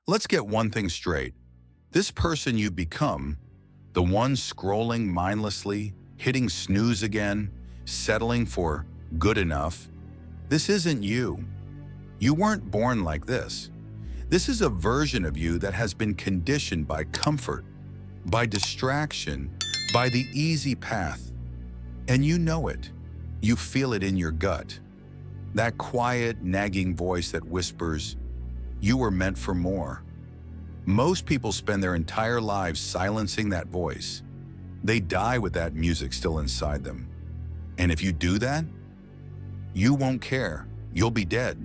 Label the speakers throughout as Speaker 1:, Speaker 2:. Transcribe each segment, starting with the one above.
Speaker 1: Let's get one thing straight. This person you've become, the one scrolling mindlessly, hitting snooze again, settling for good enough, this isn't you. You weren't born like this. This is a version of you that has been conditioned by comfort, by distraction, by the easy path. And you know it. You feel it in your gut. That quiet, nagging voice that whispers, "You were meant for more." Most people spend their entire lives silencing that voice. They die with that music still inside them. And if you do that, you won't care. You'll be dead.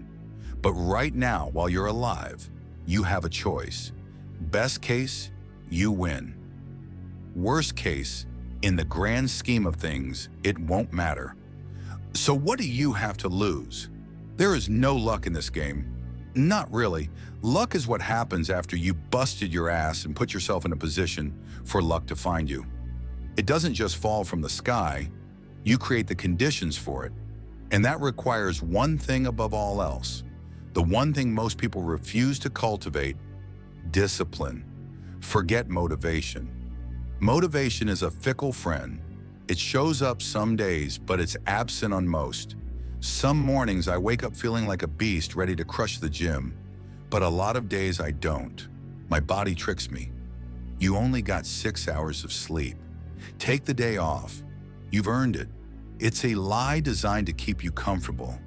Speaker 1: But right now, while you're alive, you have a choice. Best case, you win. Worst case, in the grand scheme of things, it won't matter. So what do you have to lose? There is no luck in this game. Not really. Luck is what happens after you busted your ass and put yourself in a position for luck to find you. It doesn't just fall from the sky. You create the conditions for it. And that requires one thing above all else. The one thing most people refuse to cultivate: discipline. Forget motivation. Motivation is a fickle friend. It shows up some days, but it's absent on most. Some mornings I wake up feeling like a beast ready to crush the gym, but a lot of days I don't. My body tricks me. You only got 6 hours of sleep. Take the day off. You've earned it. It's a lie designed to keep you comfortable.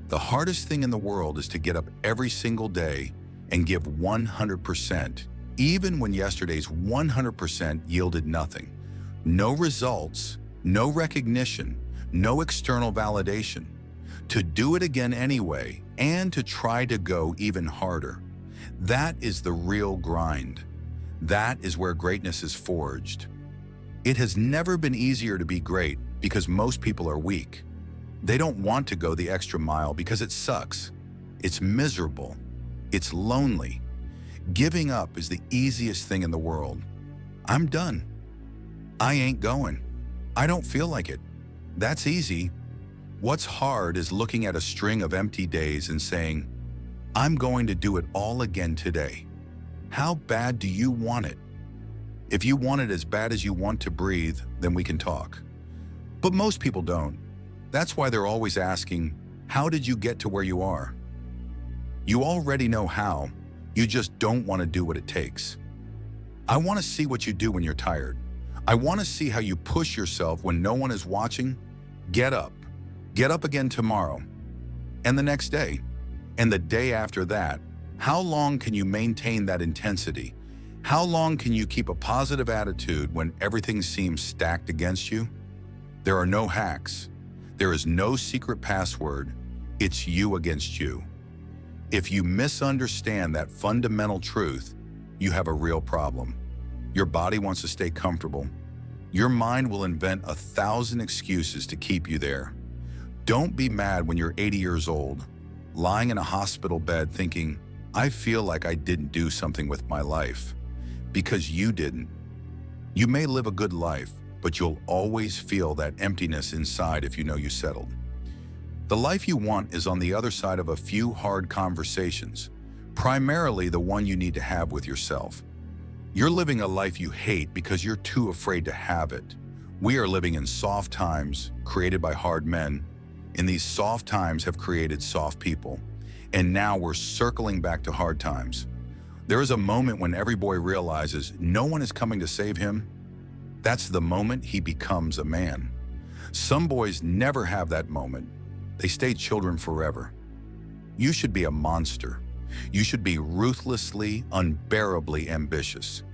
Speaker 1: The hardest thing in the world is to get up every single day and give 100%, even when yesterday's 100% yielded nothing. No results, no recognition, no external validation. To do it again anyway, and to try to go even harder. That is the real grind. That is where greatness is forged. It has never been easier to be great because most people are weak. They don't want to go the extra mile because it sucks. It's miserable. It's lonely. Giving up is the easiest thing in the world. I'm done. I ain't going. I don't feel like it. That's easy. What's hard is looking at a string of empty days and saying, I'm going to do it all again today. How bad do you want it? If you want it as bad as you want to breathe, then we can talk. But most people don't. That's why they're always asking, how did you get to where you are? You already know how, you just don't want to do what it takes. I want to see what you do when you're tired. I want to see how you push yourself when no one is watching. Get up. Get up again tomorrow. And the next day. And the day after that. How long can you maintain that intensity? How long can you keep a positive attitude when everything seems stacked against you? There are no hacks. There is no secret password. It's you against you. If you misunderstand that fundamental truth, you have a real problem. Your body wants to stay comfortable. Your mind will invent 1,000 excuses to keep you there. Don't be mad when you're 80 years old, lying in a hospital bed thinking, I feel like I didn't do something with my life. Because you didn't. You may live a good life, but you'll always feel that emptiness inside if you know you settled. The life you want is on the other side of a few hard conversations, primarily the one you need to have with yourself. You're living a life you hate because you're too afraid to have it. We are living in soft times created by hard men, and these soft times have created soft people. And now we're circling back to hard times. There is a moment when every boy realizes no one is coming to save him. That's the moment he becomes a man. Some boys never have that moment. They stay children forever. You should be a monster. You should be ruthlessly, unbearably ambitious.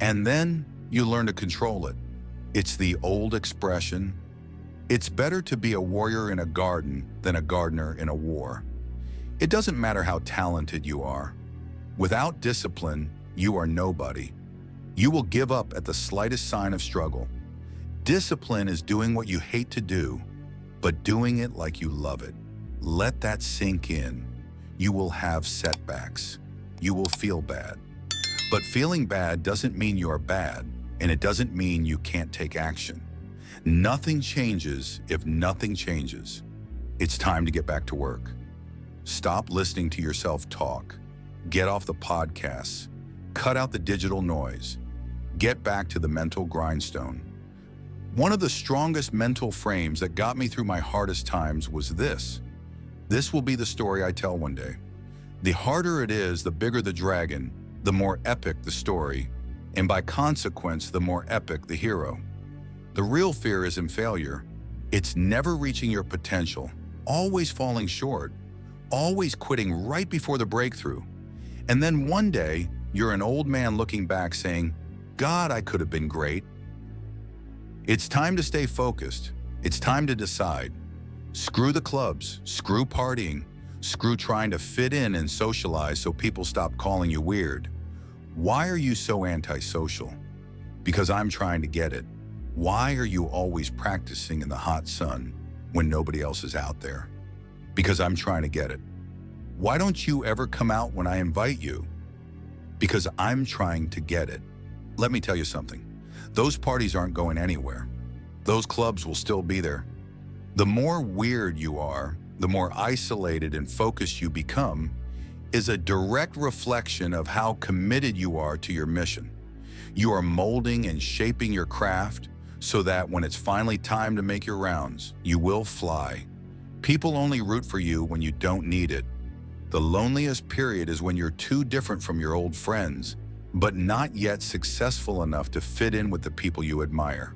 Speaker 1: And then you learn to control it. It's the old expression, it's better to be a warrior in a garden than a gardener in a war. It doesn't matter how talented you are. Without discipline, you are nobody. You will give up at the slightest sign of struggle. Discipline is doing what you hate to do, but doing it like you love it. Let that sink in. You will have setbacks. You will feel bad. But feeling bad doesn't mean you're bad, and it doesn't mean you can't take action. Nothing changes if nothing changes. It's time to get back to work. Stop listening to yourself talk. Get off the podcasts. Cut out the digital noise. Get back to the mental grindstone. One of the strongest mental frames that got me through my hardest times was this. This will be the story I tell one day. The harder it is, the bigger the dragon, the more epic the story, and by consequence, the more epic the hero. The real fear isn't failure. It's never reaching your potential, always falling short, always quitting right before the breakthrough. And then one day, you're an old man looking back saying, God, I could have been great. It's time to stay focused. It's time to decide. Screw the clubs, screw partying, screw trying to fit in and socialize so people stop calling you weird. Why are you so antisocial? Because I'm trying to get it. Why are you always practicing in the hot sun when nobody else is out there? Because I'm trying to get it. Why don't you ever come out when I invite you? Because I'm trying to get it. Let me tell you something. Those parties aren't going anywhere. Those clubs will still be there. The more weird you are, the more isolated and focused you become, is a direct reflection of how committed you are to your mission. You are molding and shaping your craft so that when it's finally time to make your rounds, you will fly. People only root for you when you don't need it. The loneliest period is when you're too different from your old friends, but not yet successful enough to fit in with the people you admire.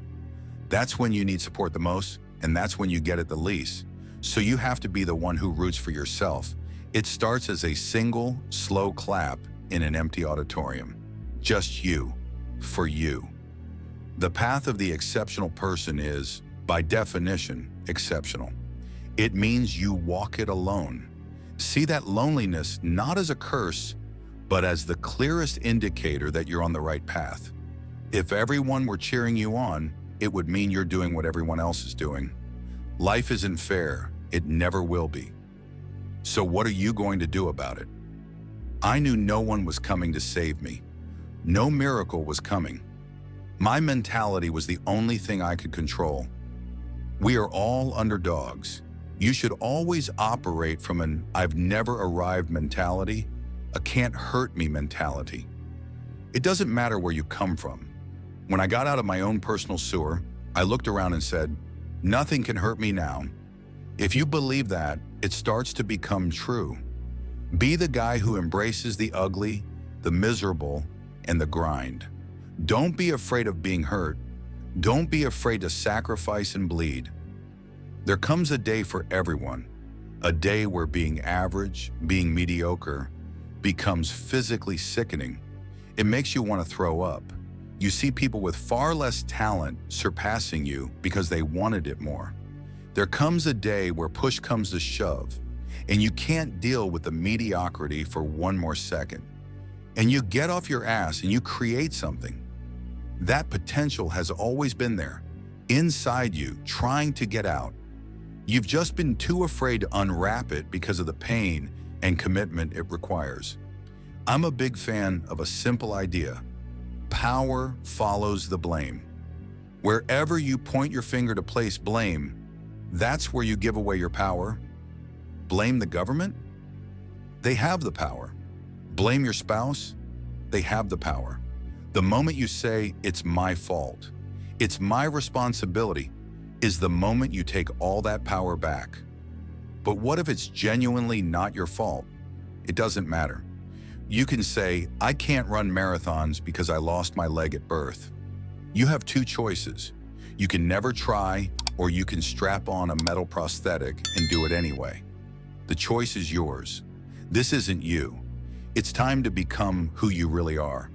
Speaker 1: That's when you need support the most, and that's when you get it the least. So you have to be the one who roots for yourself. It starts as a single, slow clap in an empty auditorium. Just you, for you. The path of the exceptional person is, by definition, exceptional. It means you walk it alone. See that loneliness not as a curse, but as the clearest indicator that you're on the right path. If everyone were cheering you on, it would mean you're doing what everyone else is doing. Life isn't fair. It never will be. So what are you going to do about it? I knew no one was coming to save me. No miracle was coming. My mentality was the only thing I could control. We are all underdogs. You should always operate from an I've never arrived mentality, a can't hurt me mentality. It doesn't matter where you come from. When I got out of my own personal sewer, I looked around and said, nothing can hurt me now. If you believe that, it starts to become true. Be the guy who embraces the ugly, the miserable, and the grind. Don't be afraid of being hurt. Don't be afraid to sacrifice and bleed. There comes a day for everyone, a day where being average, being mediocre, becomes physically sickening. It makes you want to throw up. You see people with far less talent surpassing you because they wanted it more. There comes a day where push comes to shove, and you can't deal with the mediocrity for one more second. And you get off your ass and you create something. That potential has always been there, inside you, trying to get out. You've just been too afraid to unwrap it because of the pain and commitment it requires. I'm a big fan of a simple idea. Power follows the blame. Wherever you point your finger to place blame, that's where you give away your power. Blame the government? They have the power. Blame your spouse? They have the power. The moment you say, it's my fault, it's my responsibility, is the moment you take all that power back. But what if it's genuinely not your fault? It doesn't matter. You can say, I can't run marathons because I lost my leg at birth. You have two choices. You can never try, or you can strap on a metal prosthetic and do it anyway. The choice is yours. This isn't you. It's time to become who you really are.